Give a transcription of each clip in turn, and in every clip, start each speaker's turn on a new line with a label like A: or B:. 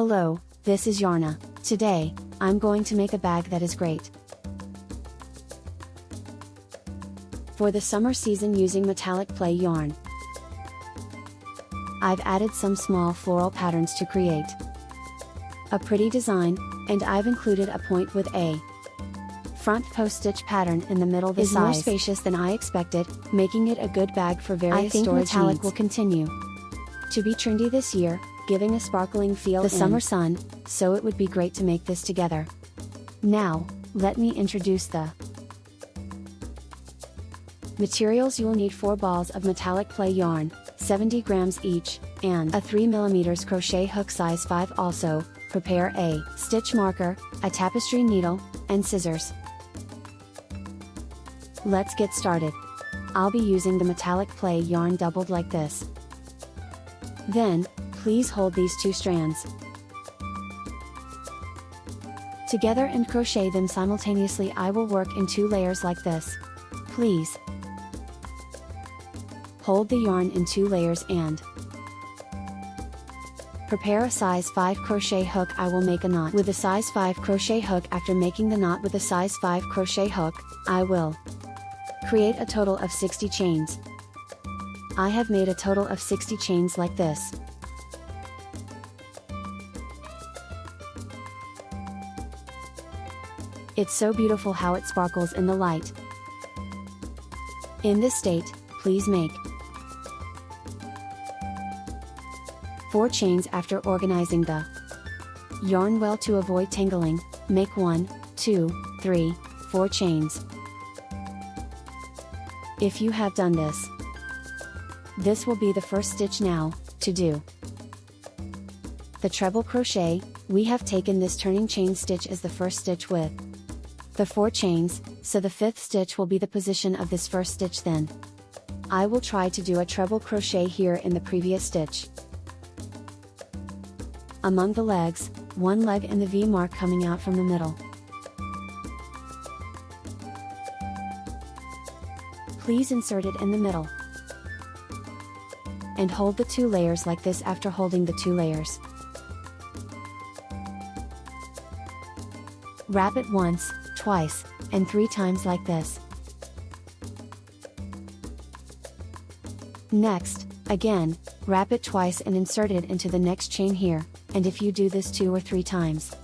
A: Hello, this is YANA. Today, I'm going to make a bag that is great for the summer season using metallic play yarn. I've added some small floral patterns to create a pretty design, and I've included a point with a front post stitch pattern in the middle. The size is more spacious than I expected, making it a good bag for various storage needs. I think metallic will continue to be trendy this year, giving a sparkling feel in the summer sun, so it would be great to make this together. Now, let me introduce the materials. You'll need 4 balls of metallic play yarn, 70 grams each, and a 3mm crochet hook size 5. Also, prepare a stitch marker, a tapestry needle, and scissors. Let's get started. I'll be using the metallic play yarn doubled like this. Then, please hold these 2 strands together and crochet them simultaneously. I will work in 2 layers like this. Please hold the yarn in 2 layers and prepare a size 5 crochet hook. I will make a knot with a size 5 crochet hook. After making the knot with a size 5 crochet hook, I will create a total of 60 chains. I have made a total of 60 chains like this. It's so beautiful how it sparkles in the light. In this state, please make 4 chains. After organizing the yarn well to avoid tangling, make 1, 2, 3, 4 chains. If you have done this will be the first stitch. Now, to do the treble crochet, we have taken this turning chain stitch as the first stitch with the 4 chains, so the 5th stitch will be the position of this first stitch. Then, I will try to do a treble crochet here in the previous stitch. Among the legs, 1 leg in the V mark coming out from the middle. Please insert it in the middle. And hold the 2 layers like this. After holding the 2 layers, wrap it once, twice, and 3 times like this. Next, again, wrap it twice and insert it into the next chain here, and if you do this 2 or 3 times,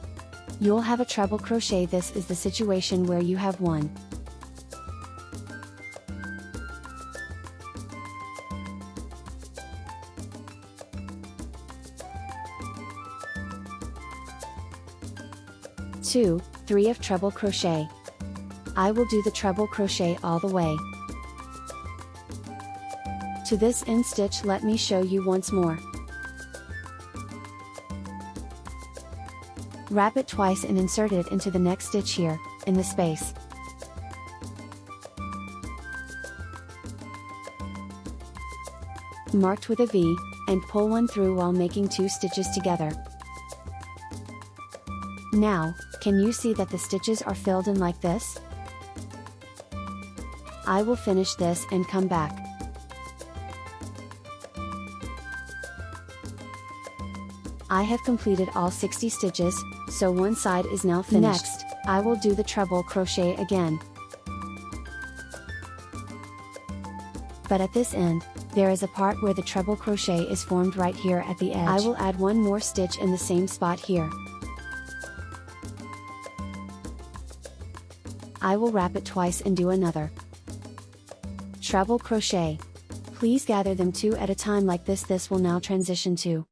A: you'll have a treble crochet. This is the situation where you have 1, 2, 3 of treble crochet. I will do the treble crochet all the way to this end stitch. Let me show you once more. Wrap it twice and insert it into the next stitch here, in the space. Marked with a V, and pull 1 through while making 2 stitches together. Now, can you see that the stitches are filled in like this? I will finish this and come back. I have completed all 60 stitches, so one side is now finished. Next, I will do the treble crochet again. But at this end, there is a part where the treble crochet is formed right here at the edge. I will add 1 more stitch in the same spot here. I will wrap it twice and do another treble crochet. Please gather them 2 at a time like this. This will now transition to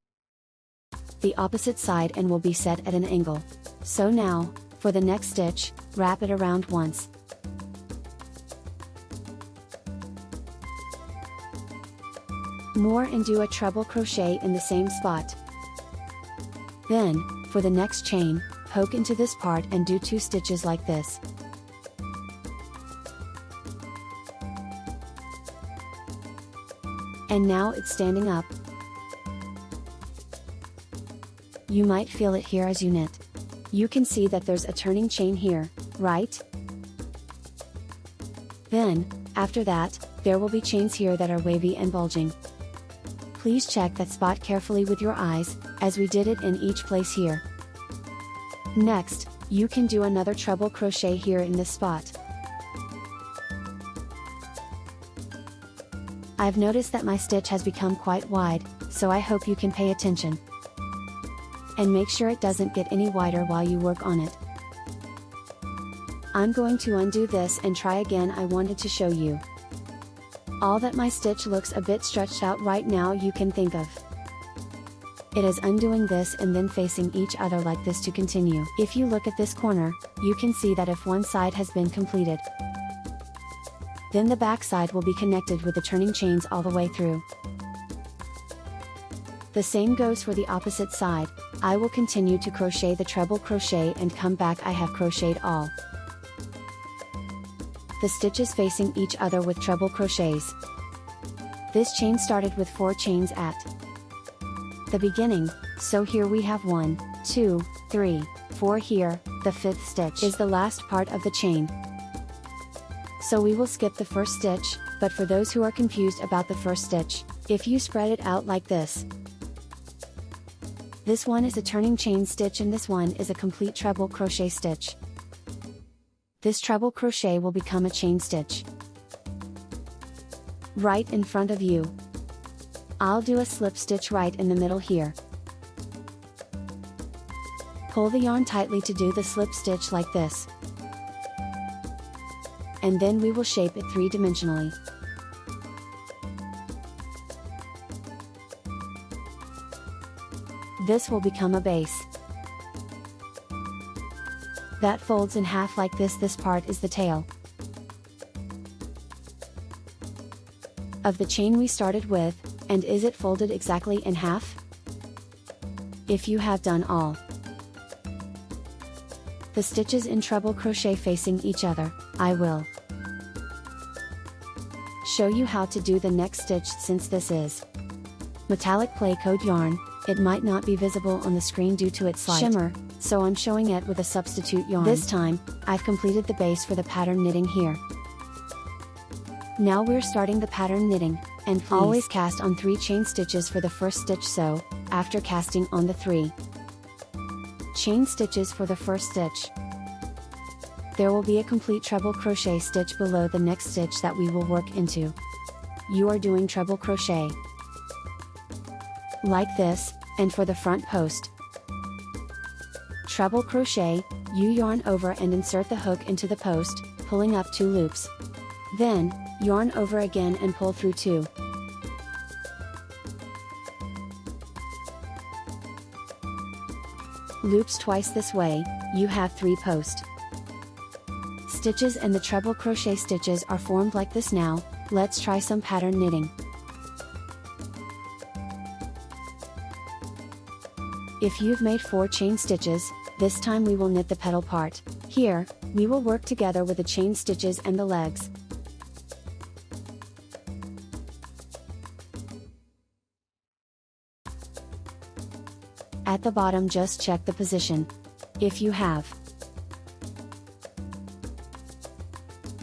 A: the opposite side and will be set at an angle. So now, for the next stitch, wrap it around once. More and do a treble crochet in the same spot. Then, for the next chain, poke into this part and do 2 stitches like this. And now it's standing up. You might feel it here as you knit. You can see that there's a turning chain here, right? Then, after that, there will be chains here that are wavy and bulging. Please check that spot carefully with your eyes, as we did it in each place here. Next, you can do another treble crochet here in this spot. I've noticed that my stitch has become quite wide, so I hope you can pay attention. And make sure it doesn't get any wider while you work on it. I'm going to undo this and try again. I wanted to show you all that my stitch looks a bit stretched out right now you can think of. It is undoing this and then facing each other like this to continue. If you look at this corner, you can see that if one side has been completed, then the back side will be connected with the turning chains all the way through. The same goes for the opposite side. I will continue to crochet the treble crochet and come back. I have crocheted all the stitches facing each other with treble crochets. This chain started with 4 chains at the beginning, so here we have 1, 2, 3, 4 here. The 5th stitch is the last part of the chain. So we will skip the first stitch, but for those who are confused about the first stitch, if you spread it out like this one is a turning chain stitch and this one is a complete treble crochet stitch. This treble crochet will become a chain stitch right in front of you. I'll do a slip stitch right in the middle here. Pull the yarn tightly to do the slip stitch like this. And then we will shape it 3-dimensionally. This will become a base that folds in half like this. This part is the tail of the chain we started with, and is it folded exactly in half? If you have done all the stitches in treble crochet facing each other, I will show you how to do the next stitch. Since this is metallic play code yarn, it might not be visible on the screen due to its slight shimmer, so I'm showing it with a substitute yarn. This time, I've completed the base for the pattern knitting here. Now we're starting the pattern knitting, and please always cast on 3 chain stitches for the first stitch. So, after casting on the 3 chain stitches for the first stitch, there will be a complete treble crochet stitch below the next stitch that we will work into. You are doing treble crochet like this, and for the front post, treble crochet, you yarn over and insert the hook into the post, pulling up 2 loops. Then, yarn over again and pull through 2. Loops twice. This way, you have 3 post stitches and the treble crochet stitches are formed like this. Now, let's try some pattern knitting. If you've made 4 chain stitches, this time we will knit the petal part. Here, we will work together with the chain stitches and the legs. At the bottom, just check the position. If you have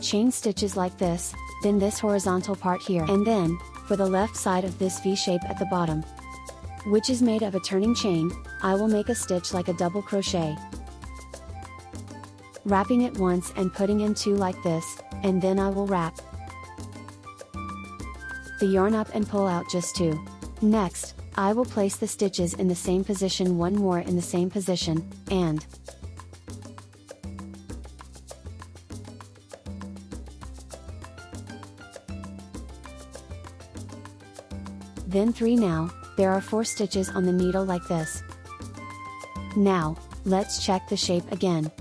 A: chain stitches like this, then this horizontal part here, and then, for the left side of this V shape at the bottom, which is made of a turning chain, I will make a stitch like a double crochet, wrapping it once and putting in 2 like this, and then I will wrap the yarn up and pull out just 2. Next, I will place the stitches in the same position, 1 more in the same position, and then 3. Now, there are 4 stitches on the needle like this. Now, let's check the shape again.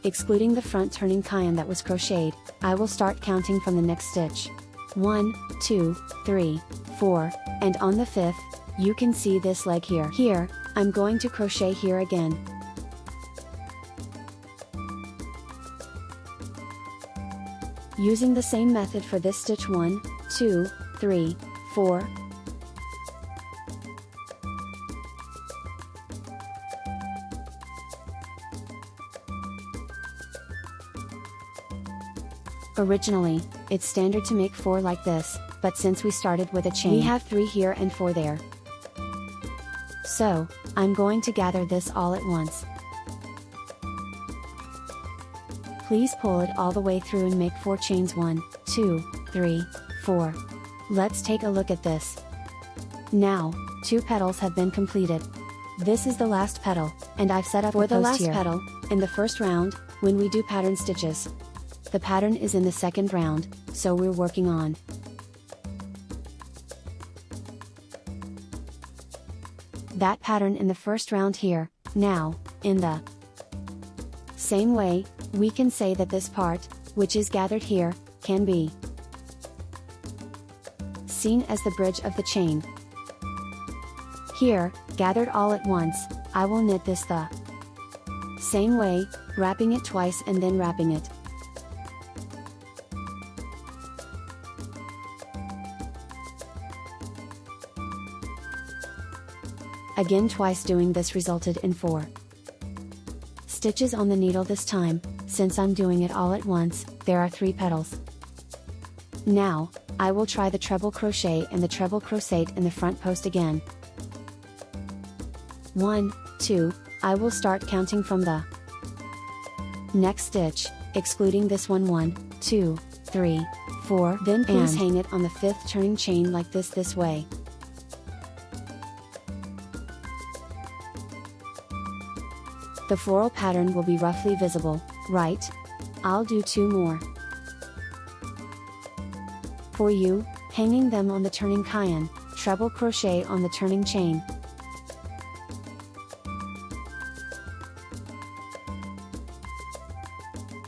A: Excluding the front turning chain that was crocheted, I will start counting from the next stitch. 1, 2, 3, 4, and on the 5th, you can see this leg here. Here, I'm going to crochet here again. Using the same method for this stitch. 1, 2, 3, 4. Originally, it's standard to make 4 like this, but since we started with a chain, we have 3 here and 4 there. So, I'm going to gather this all at once. Please pull it all the way through and make 4 chains. 1, 2, 3, 4. Let's take a look at this. Now, 2 petals have been completed. This is the last petal, and I've set up for the last petal, in the first round, when we do pattern stitches. The pattern is in the second round, so we're working on that pattern in the first round here. Now, in the same way, we can say that this part, which is gathered here, can be seen as the bridge of the chain. Here, gathered all at once, I will knit this the same way, wrapping it twice and then wrapping it. Again twice. Doing this resulted in 4 stitches on the needle this time. Since I'm doing it all at once, there are 3 petals. Now, I will try the treble crochet and the treble crochet in the front post again. 1, 2, I will start counting from the next stitch, excluding this one. 1, 2, 3, 4, then please hang it on the 5th turning chain like this way. The floral pattern will be roughly visible, right? I'll do 2 more for you, hanging them on the turning chain, treble crochet on the turning chain.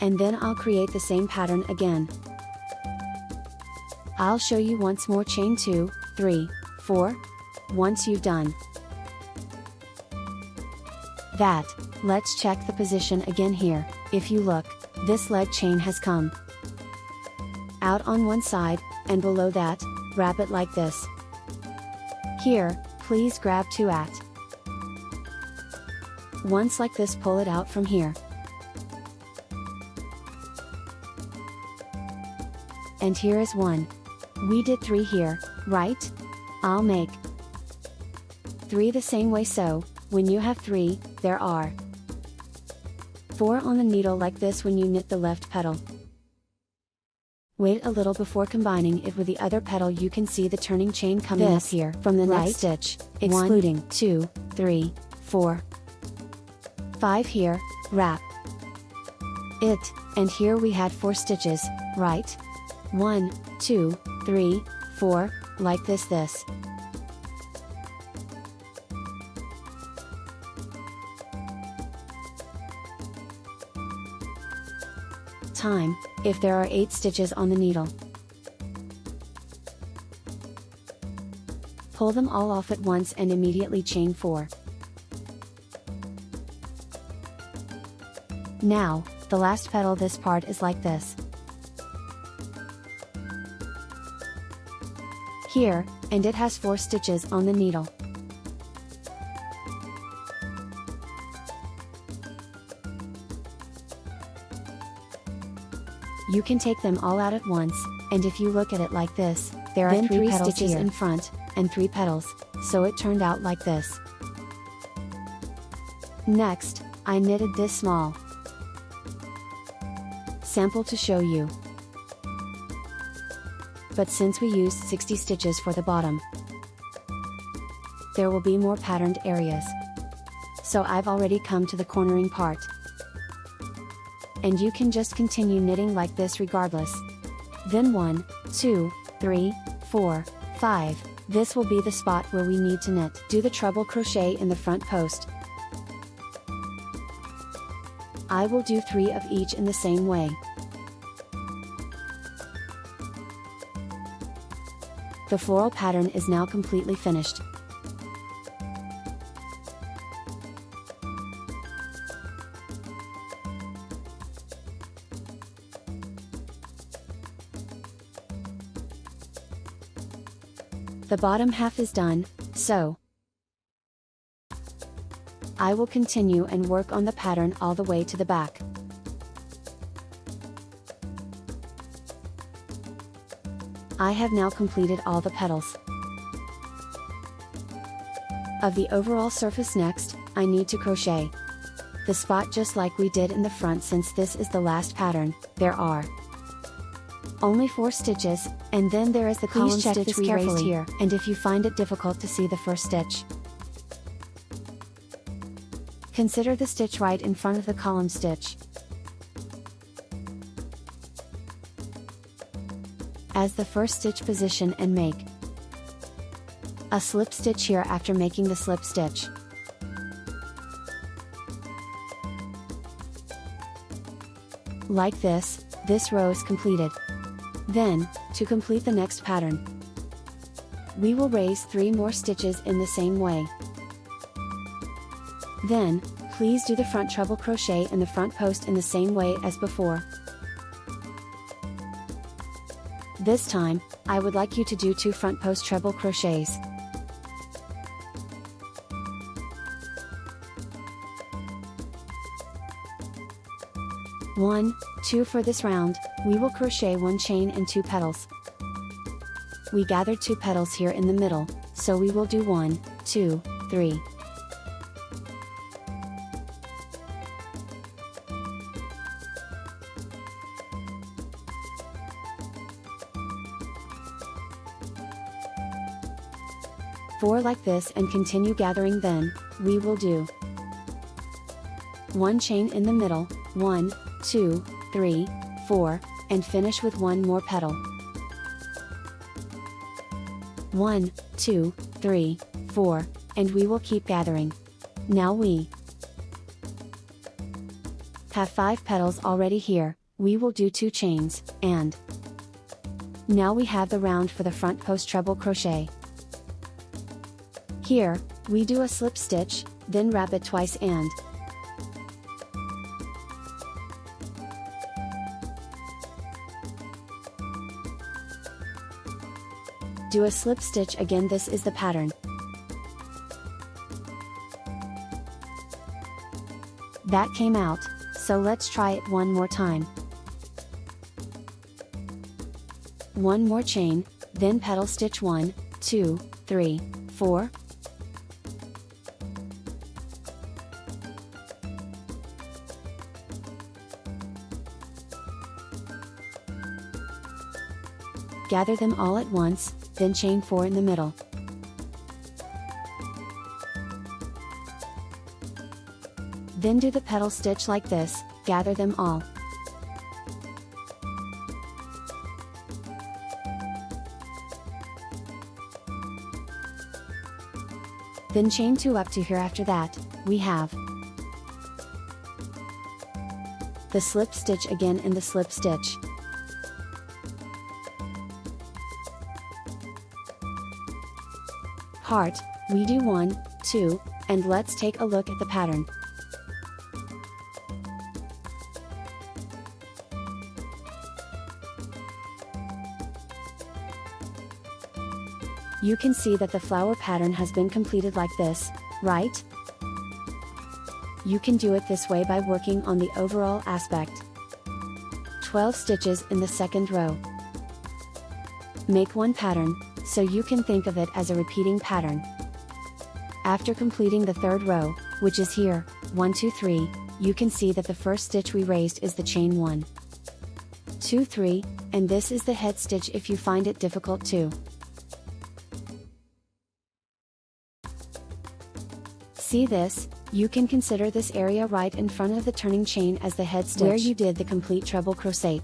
A: And then I'll create the same pattern again. I'll show you once more. Chain 2, 3, 4. Once you've done that, let's check the position again here. If you look, this leg chain has come out on one side, and below that, wrap it like this. Here, please grab 2 at once like this. Pull it out from here. And here is 1. We did 3 here, right? I'll make 3 the same way. So, when you have 3, there are 4 on the needle like this when you knit the left petal. Wait a little before combining it with the other petal. You can see the turning chain coming up here from the next stitch, excluding 1, 2, 3, 4, 5 here, wrap it, and here we had 4 stitches, right? 1, 2, 3, 4, like this. Time, if there are 8 stitches on the needle. Pull them all off at once and immediately chain 4. Now, the last petal. This part is like this. Here, and it has 4 stitches on the needle. You can take them all out at once, and if you look at it like this, there are 3 stitches in front, and 3 petals, so it turned out like this. Next, I knitted this small sample to show you. But since we used 60 stitches for the bottom, there will be more patterned areas. So I've already come to the cornering part. And you can just continue knitting like this regardless. Then 1, 2, 3, 4, 5, this will be the spot where we need to knit. Do the treble crochet in the front post. I will do 3 of each in the same way. The floral pattern is now completely finished. The bottom half is done, so I will continue and work on the pattern all the way to the back. . I have now completed all the petals of the overall surface. Next, I need to crochet the spot just like we did in the front. Since this is the last pattern, there are only 4 stitches, and then there is the column stitch we raised here, and if you find it difficult to see the first stitch, consider the stitch right in front of the column stitch as the first stitch position and make a slip stitch here after making the slip stitch. Like this row is completed. Then, to complete the next pattern, we will raise 3 more stitches in the same way. Then, please do the front treble crochet in the front post in the same way as before. This time, I would like you to do 2 front post treble crochets. One, 2 for this round, we will crochet 1 chain and 2 petals. We gathered 2 petals here in the middle, so we will do 1, 2, 3. Four like this and continue gathering. Then, we will do 1 chain in the middle, 1, 2, 3, 4, and finish with 1 more petal. 1, 2, 3, 4, and we will keep gathering. Now we have 5 petals already here, we will do 2 chains, and now we have the round for the front post treble crochet. Here, we do a slip stitch, then wrap it twice and do a slip stitch again. This is the pattern. That came out, so let's try it one more time. 1 more chain, then petal stitch 1, 2, 3, 4. Gather them all at once, then chain 4 in the middle. Then do the petal stitch like this, gather them all. Then chain 2 up to here. After that, we have the slip stitch again in the slip stitch. Part, we do 1, 2, and let's take a look at the pattern. You can see that the flower pattern has been completed like this, right? You can do it this way by working on the overall aspect. 12 stitches in the second row. Make 1 pattern, so you can think of it as a repeating pattern. After completing the 3rd row, which is here, 1, 2, 3, you can see that the first stitch we raised is the chain 1, 2, 3, and this is the head stitch if you find it difficult to see this. You can consider this area right in front of the turning chain as the head stitch where you did the complete treble crochet.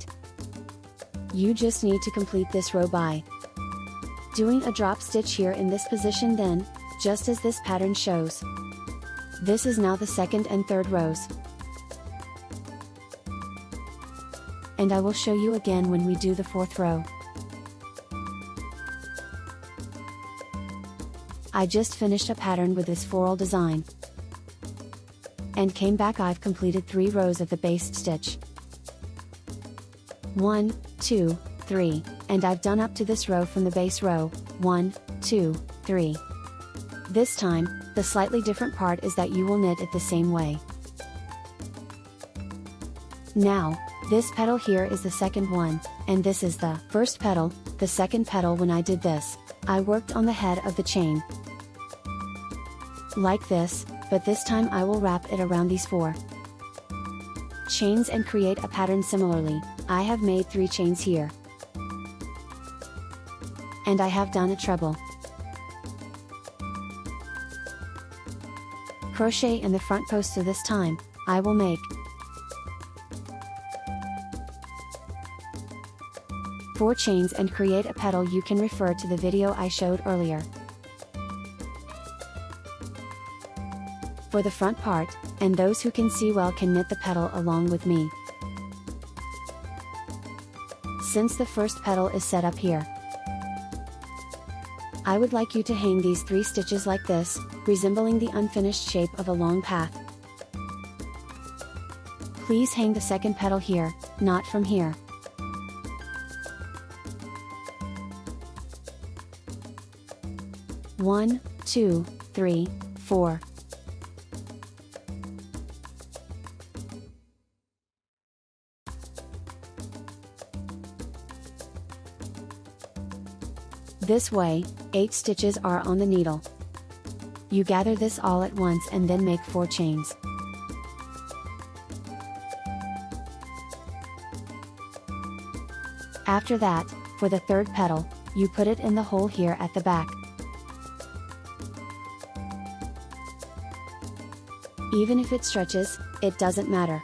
A: You just need to complete this row by doing a drop stitch here in this position, then, just as this pattern shows. This is now the 2nd and 3rd rows. And I will show you again when we do the 4th row. I just finished a pattern with this floral design. And came back. I've completed 3 rows of the base stitch. 1, 2, 3, and I've done up to this row from the base row, 1, 2, 3. This time, the slightly different part is that you will knit it the same way. Now, This petal here is the second one, and this is the first petal, the second petal. When I did this, I worked on the head of the chain. Like this, but this time I will wrap it around these 4 chains and create a pattern similarly. I have made 3 chains here. And I have done a treble. Crochet in the front post, so this time, I will make 4 chains and create a petal. You can refer to the video I showed earlier. For the front part, and those who can see well can knit the petal along with me. Since the first petal is set up here, I would like you to hang these 3 stitches like this, resembling the unfinished shape of a long path. Please hang the second petal here, not from here. One, 2, 3, 4. This way, 8 stitches are on the needle. You gather this all at once and then make 4 chains. After that, for the third petal, you put it in the hole here at the back. Even if it stretches, it doesn't matter.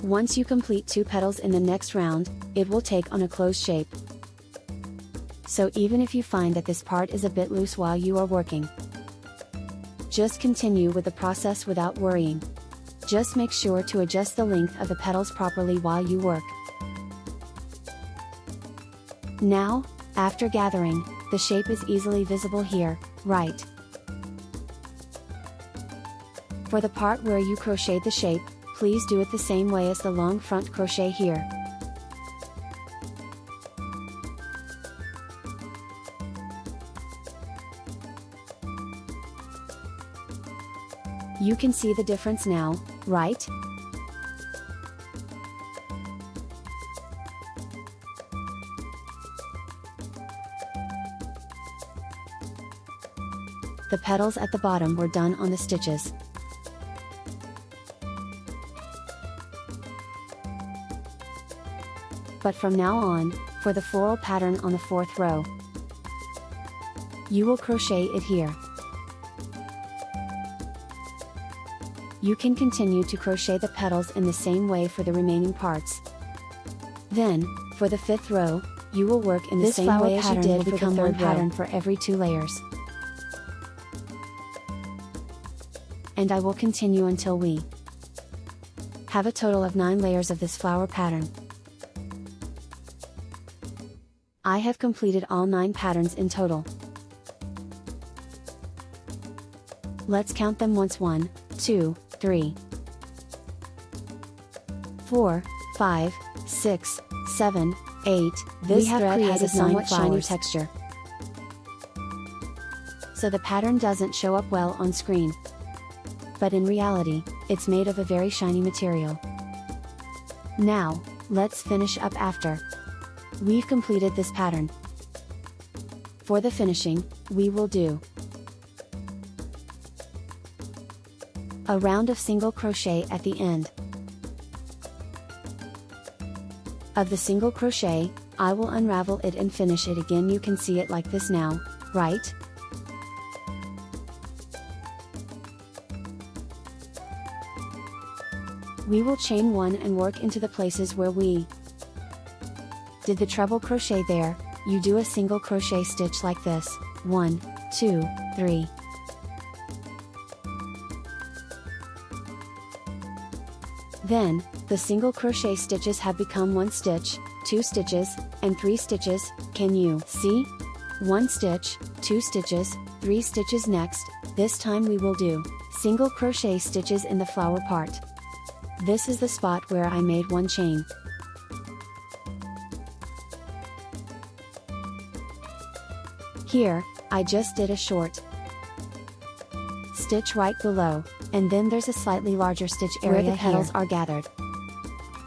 A: Once you complete 2 petals in the next round, it will take on a closed shape. So even if you find that this part is a bit loose while you are working, just continue with the process without worrying. Just make sure to adjust the length of the petals properly while you work. Now, after gathering, the shape is easily visible here, right? For the part where you crocheted the shape, please do it the same way as the long front crochet here. You can see the difference now, right? The petals at the bottom were done on the stitches. But from now on, for the floral pattern on the 4th row, you will crochet it here. You can continue to crochet the petals in the same way for the remaining parts. Then, for the 5th row, you will work in the same way as you did for the 3rd pattern for every 2 layers. And I will continue until we have a total of 9 layers of this flower pattern. I have completed all 9 patterns in total. Let's count them once. 1, 2, 3, 4, 5, 6, 7, 8. This thread has a somewhat shiny texture, so the pattern doesn't show up well on screen. But in reality, it's made of a very shiny material. Now, let's finish up after we've completed this pattern. For the finishing, we will do a round of single crochet at the end of the single crochet. I will unravel it and finish it again. You can see it like this now, right? We will chain 1 and work into the places where we did the treble crochet there. You do a single crochet stitch like this, 1, 2, 3. Then, the single crochet stitches have become 1 stitch, 2 stitches, and 3 stitches. Can you see? 1 stitch, 2 stitches, 3 stitches. Next, this time we will do single crochet stitches in the flower part. This is the spot where I made 1 chain. Here, I just did a short stitch right below, and then there's a slightly larger stitch area where the petals are gathered.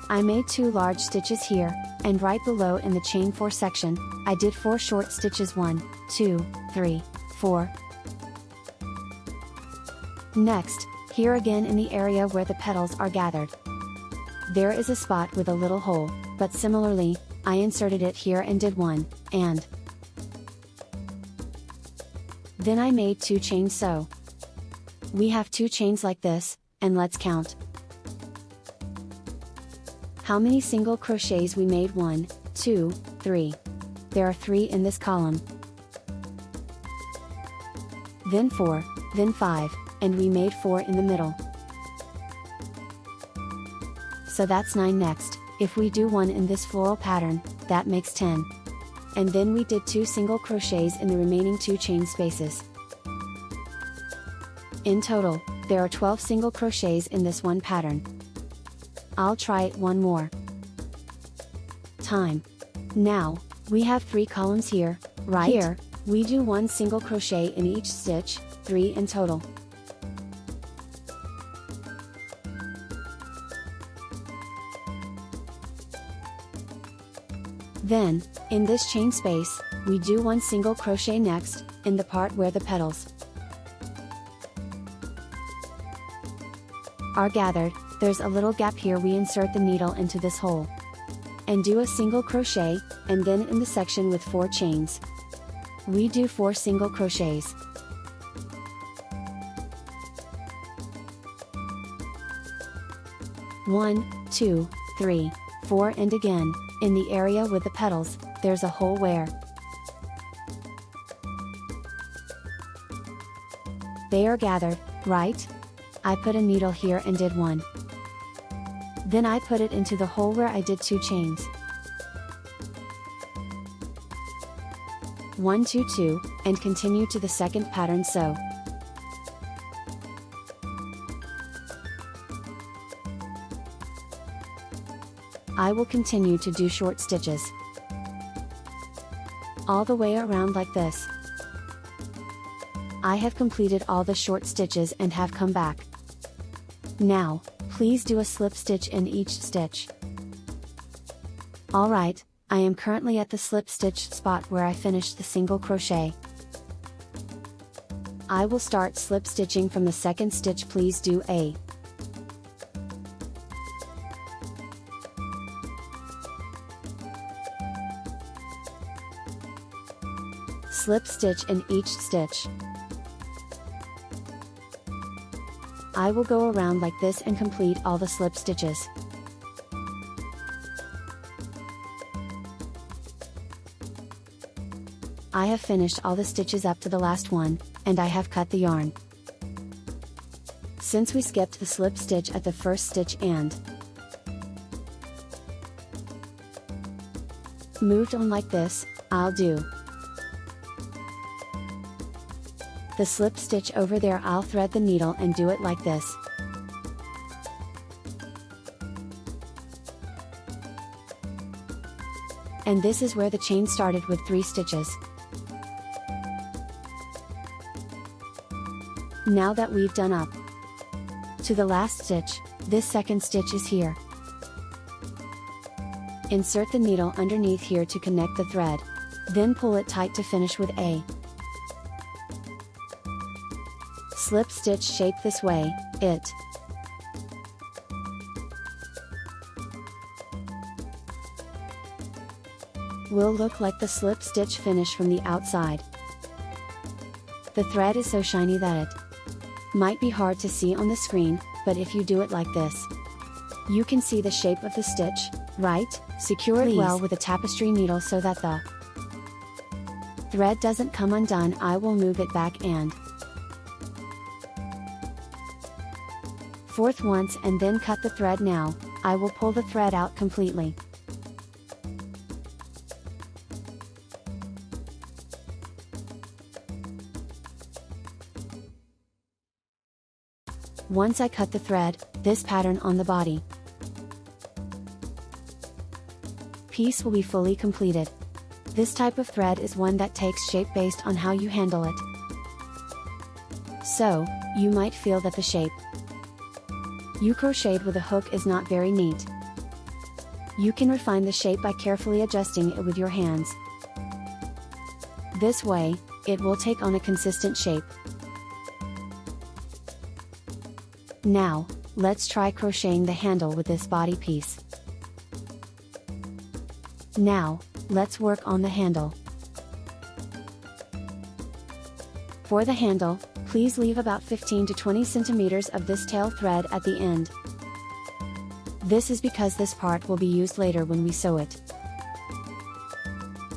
A: I made 2 large stitches here, and right below in the chain 4 section, I did 4 short stitches 1, 2, 3, 4. Next, here again in the area where the petals are gathered, there is a spot with a little hole, but similarly, I inserted it here and did 1, and then I made 2 chains. So we have 2 chains like this, and let's count how many single crochets we made. 1, 2, 3. There are 3 in this column, then 4, then 5, and we made 4 in the middle. So that's 9. Next, if we do 1 in this floral pattern, that makes 10. And then we did 2 single crochets in the remaining 2 chain spaces. In total, there are 12 single crochets in this one pattern. I'll try it one more time. Now, we have 3 columns here, right? Here, we do 1 single crochet in each stitch, 3 in total. Then, in this chain space, we do 1 single crochet next, in the part where the petals are gathered. There's a little gap here. We insert the needle into this hole, and do a single crochet, and then in the section with 4 chains, we do 4 single crochets. One, 2, 3, 4, and again, in the area with the petals, there's a hole where they are gathered, right? I put a needle here and did 1. Then I put it into the hole where I did 2 chains. 1, 2, 2, and continue to the second pattern. So I will continue to do short stitches all the way around like this. I have completed all the short stitches and have come back. Now, please do a slip stitch in each stitch. Alright, I am currently at the slip stitch spot where I finished the single crochet. I will start slip stitching from the second stitch. Please do a slip stitch in each stitch. I will go around like this and complete all the slip stitches. I have finished all the stitches up to the last one, and I have cut the yarn. Since we skipped the slip stitch at the first stitch and moved on like this, I'll do the slip stitch over there. I'll thread the needle and do it like this. And this is where the chain started with 3 stitches. Now that we've done up to the last stitch, this second stitch is here. Insert the needle underneath here to connect the thread. Then pull it tight to finish with a slip stitch shape this way. It will look like the slip stitch finish from the outside. The thread is so shiny that it might be hard to see on the screen, but if you do it like this, you can see the shape of the stitch, right? Secure it well with a tapestry needle so that the thread doesn't come undone. I will move it back and forth once and then cut the thread. Now, I will pull the thread out completely. Once I cut the thread, this pattern on the body piece will be fully completed. This type of thread is one that takes shape based on how you handle it. So, you might feel that the shape you crocheted with a hook is not very neat. You can refine the shape by carefully adjusting it with your hands. This way, it will take on a consistent shape. Now, let's try crocheting the handle with this body piece. Now, let's work on the handle. For the handle, please leave about 15 to 20 centimeters of this tail thread at the end. This is because this part will be used later when we sew it.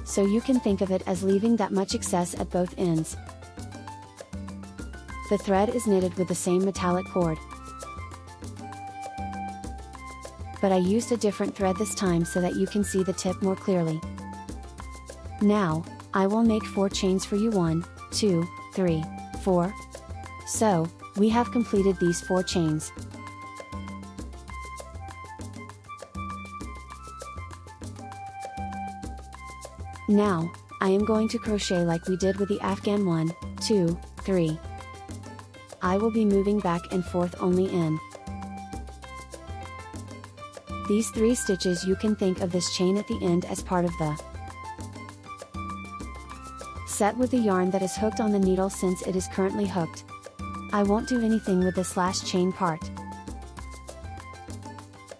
A: So you can think of it as leaving that much excess at both ends. The thread is knitted with the same metallic cord, but I used a different thread this time so that you can see the tip more clearly. Now, I will make 4 chains for you. 1, 2, 3, 4. So, we have completed these 4 chains. Now, I am going to crochet like we did with the Afghan 1, 2, 3. I will be moving back and forth only in these 3 stitches. You can think of this chain at the end as part of the set with the yarn that is hooked on the needle since it is currently hooked. I won't do anything with this last chain part.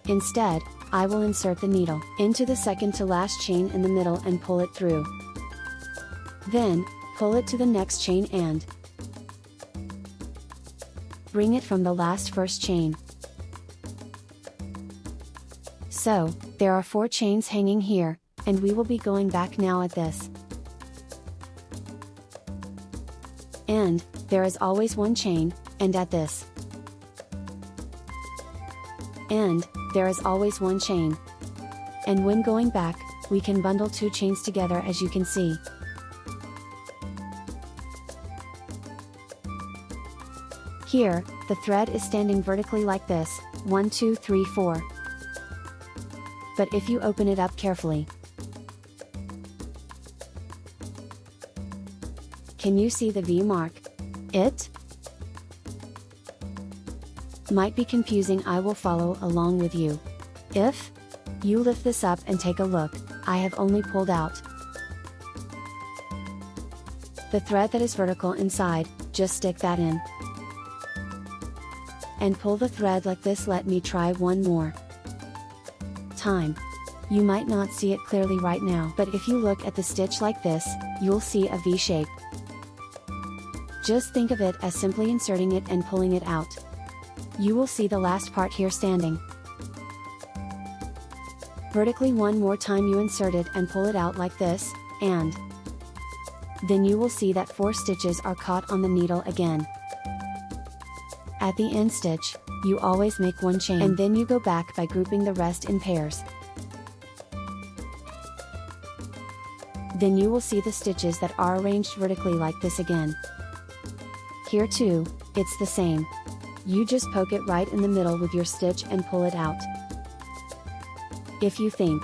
A: Instead, I will insert the needle into the second to last chain in the middle and pull it through. Then, pull it to the next chain and bring it from the last first chain. So, there are 4 chains hanging here, and we will be going back now at this. And, there is always 1 chain, and at this. And, there is always 1 chain. And when going back, we can bundle 2 chains together as you can see. Here, the thread is standing vertically like this, 1, 2, 3, 4. But if you open it up carefully, can you see the V mark? It might be confusing. I will follow along with you. If you lift this up and take a look, I have only pulled out the thread that is vertical inside. Just stick that in and pull the thread like this. Let me try one more time. You might not see it clearly right now, but if you look at the stitch like this, you'll see a V shape. Just think of it as simply inserting it and pulling it out. You will see the last part here standing vertically. One more time you insert it and pull it out like this, and then you will see that 4 stitches are caught on the needle again. At the end stitch, you always make 1 chain and then you go back by grouping the rest in pairs. Then you will see the stitches that are arranged vertically like this again. Here too, it's the same. You just poke it right in the middle with your stitch and pull it out. If you think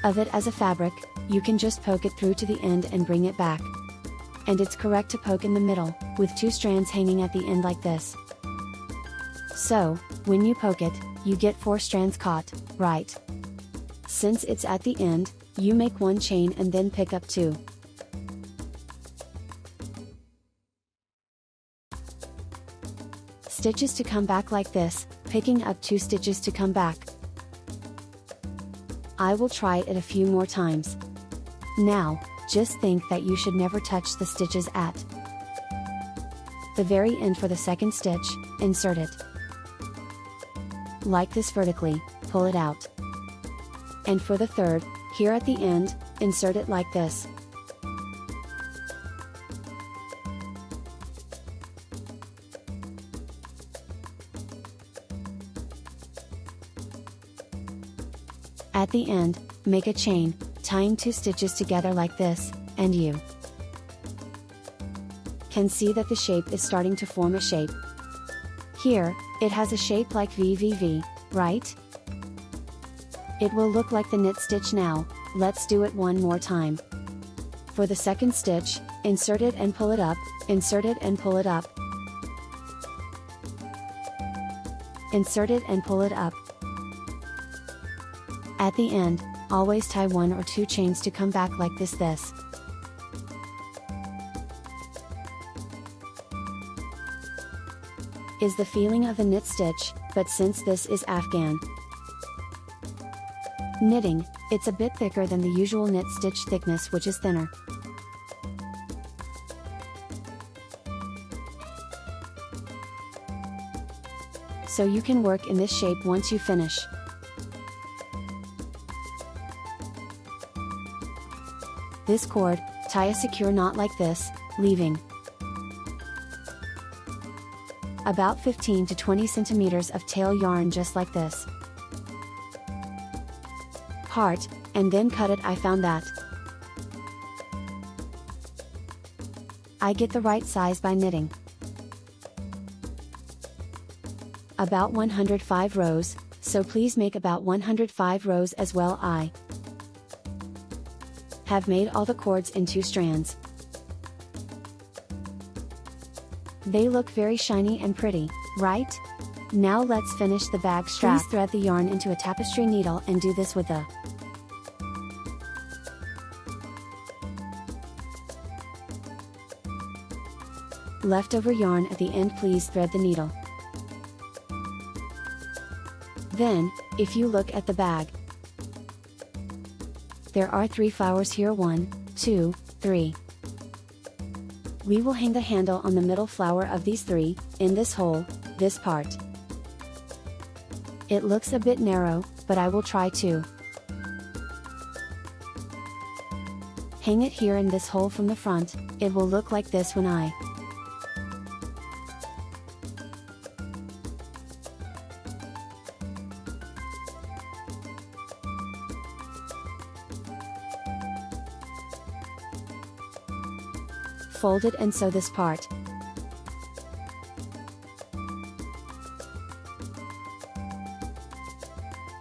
A: of it as a fabric, you can just poke it through to the end and bring it back. And it's correct to poke in the middle, with 2 strands hanging at the end like this. So, when you poke it, you get 4 strands caught, right? Since it's at the end, you make 1 chain and then pick up 2. Stitches to come back like this, picking up 2 stitches to come back. I will try it a few more times. Now, just think that you should never touch the stitches at the very end. For the second stitch, insert it like this vertically, pull it out. And for the third, here at the end, insert it like this. At the end, make a chain, tying 2 stitches together like this, and you can see that the shape is starting to form a shape. Here, it has a shape like VVV, right? It will look like the knit stitch now. Let's do it one more time. For the second stitch, insert it and pull it up, insert it and pull it up, insert it and pull it up. At the end, always tie 1 or 2 chains to come back like this. This is the feeling of a knit stitch, but since this is Afghan knitting, it's a bit thicker than the usual knit stitch thickness, which is thinner. So you can work in this shape once you finish. This cord, tie a secure knot like this, leaving about 15 to 20 centimeters of tail yarn just like this part, and then cut it. I found that I get the right size by knitting about 105 rows, so please make about 105 rows as well. I have made all the cords in 2 strands. They look very shiny and pretty, right? Now let's finish the bag strap. Please thread the yarn into a tapestry needle and do this with the leftover yarn at the end. Please thread the needle. Then, if you look at the bag, there are 3 flowers here. 1, 2, 3. We will hang the handle on the middle flower of these 3, in this hole, this part. It looks a bit narrow, but I will try to hang it here in this hole from the front. It will look like this when I fold it and sew this part.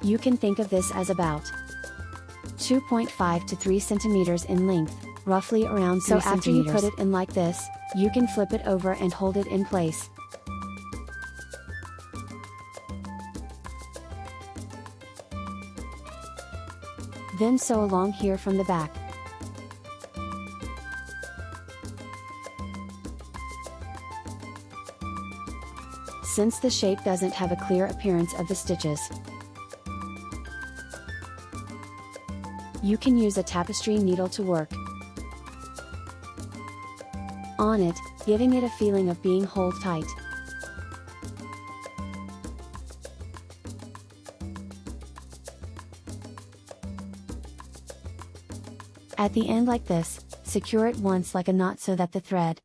A: You can think of this as about 2.5 to 3 centimeters in length, roughly around 3 centimeters. So after you put it in like this, you can flip it over and hold it in place. Then sew along here from the back. Since the shape doesn't have a clear appearance of the stitches, you can use a tapestry needle to work on it, giving it a feeling of being held tight. At the end like this, secure it once like a knot so that the thread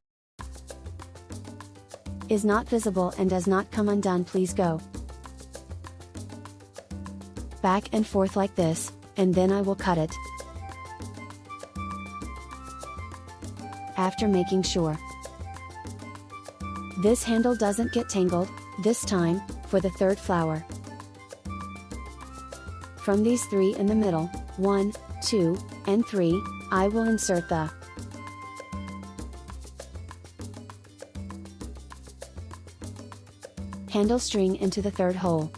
A: is not visible and does not come undone. Please go back and forth like this, and then I will cut it. After making sure this handle doesn't get tangled, this time, for the 3rd flower. From these 3 in the middle, 1, 2, and 3, I will insert the handle string into the 3rd hole.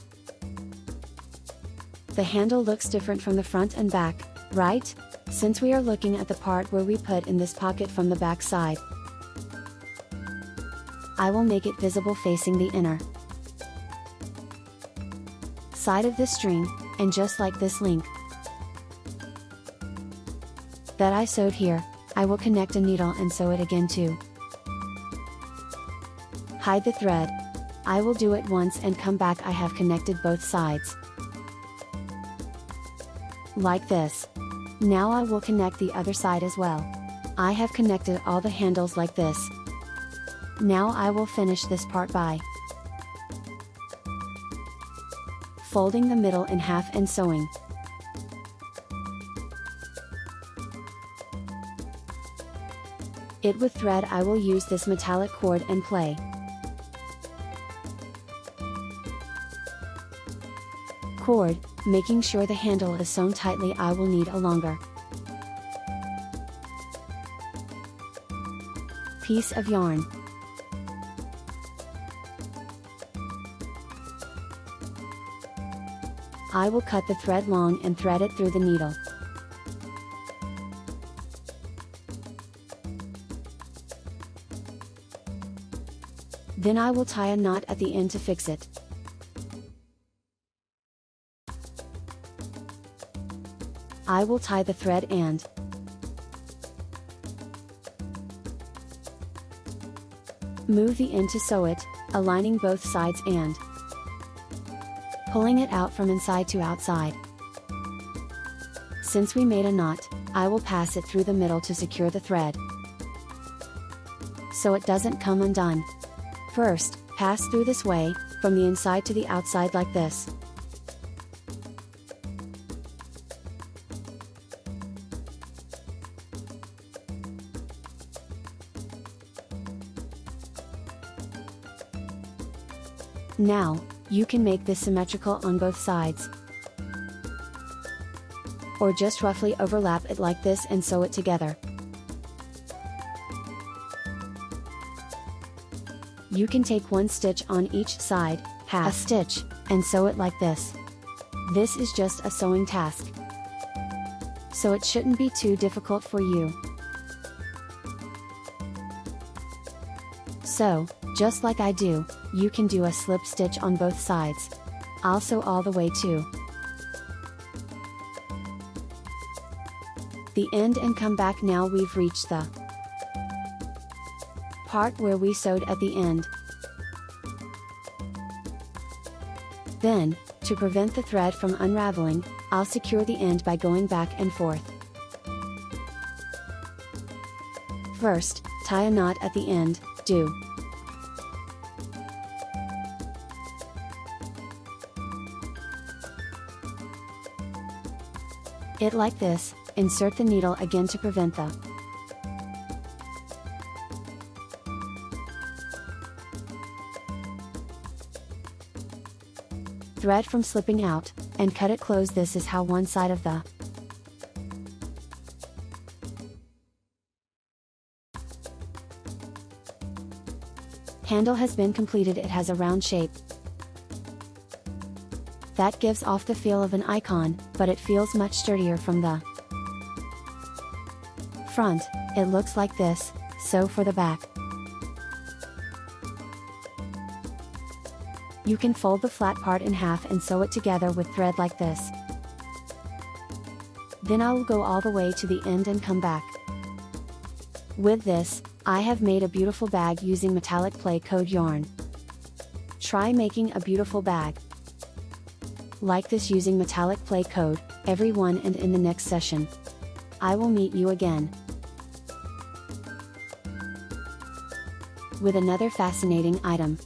A: The handle looks different from the front and back, right? Since we are looking at the part where we put in this pocket from the back side, I will make it visible facing the inner side of the string, and just like this link that I sewed here, I will connect a needle and sew it again to hide the thread. I will do it once and come back. I have connected both sides like this. Now I will connect the other side as well. I have connected all the handles like this. Now I will finish this part by folding the middle in half and sewing it with thread. I will use this metallic cord and play cord, making sure the handle is sewn tightly. I will need a longer piece of yarn. I will cut the thread long and thread it through the needle. Then I will tie a knot at the end to fix it. I will tie the thread and move the end to sew it, aligning both sides and pulling it out from inside to outside. Since we made a knot, I will pass it through the middle to secure the thread, so it doesn't come undone. First, pass through this way, from the inside to the outside like this. Now, you can make this symmetrical on both sides. Or just roughly overlap it like this and sew it together. You can take one stitch on each side, half a stitch, and sew it like this. This is just a sewing task, so it shouldn't be too difficult for you. So, just like I do, you can do a slip stitch on both sides. I'll sew all the way to the end and come back. Now we've reached the part where we sewed at the end. Then, to prevent the thread from unraveling, I'll secure the end by going back and forth. First, tie a knot at the end, do it like this, insert the needle again to prevent the thread from slipping out, and cut it close. This is how one side of the handle has been completed. It has a round shape that gives off the feel of an icon, but it feels much sturdier from the front. It looks like this. So for the back, you can fold the flat part in half and sew it together with thread like this. Then I will go all the way to the end and come back. With this, I have made a beautiful bag using metallic play code yarn. Try making a beautiful bag like this using metallic play code, everyone, and in the next session, I will meet you again with another fascinating item.